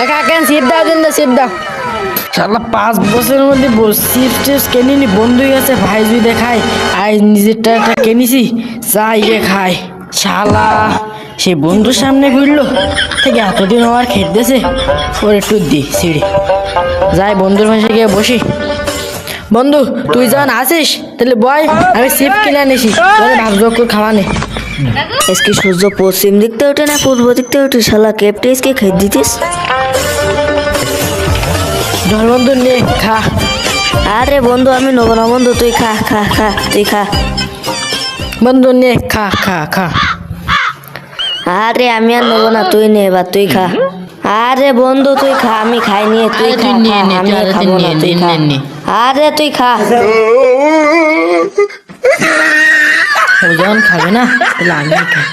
একা কেন সিপ দাও দেন না সিপ দাও শালা 5 বছরের মধ্যে সিপ টিপস কেনিনি বন্ধু হয়ে গেছে ভাই যদি দেখায় আর নিজেরটা একটা কেনিছি চাই রে খায় শালা সে বন্ধুর সামনে ঘুরলো থেকে এতদিন আমার খেতেছে ওর একটু দি সিঁড়ি যাই বন্ধুর পাশে গিয়ে বসি বন্ধু তুই যখন আসিস তাহলে বয় আমি সিপ কিনে আনিসি তোর ভাবযোগ করে খাওয়া নে इसकी সূর্য পশ্চিম দিক থেকে ওঠে না পূর্ব দিক থেকে ওঠে শালা কেপটে इसके খেত দিতিস ধর বন্ধু নে খা আরে বন্ধু আমি নেবো না বন্ধু তুই খা খা খা তুই খা বন্ধু নে খা খা খা আরে আমি আর নেবো না তুই নে এবার তুই খা আরে বন্ধু তুই খা আমি খাই নিয়ে তুই আরে খা তুই নিয়ে খা, নে, আমি তুই আর আরে তুই খাবো না নিয়ে তুই নে, খা নে, নে। আরে তুই খা ও যখন খাবে না তাহলে আমি খাই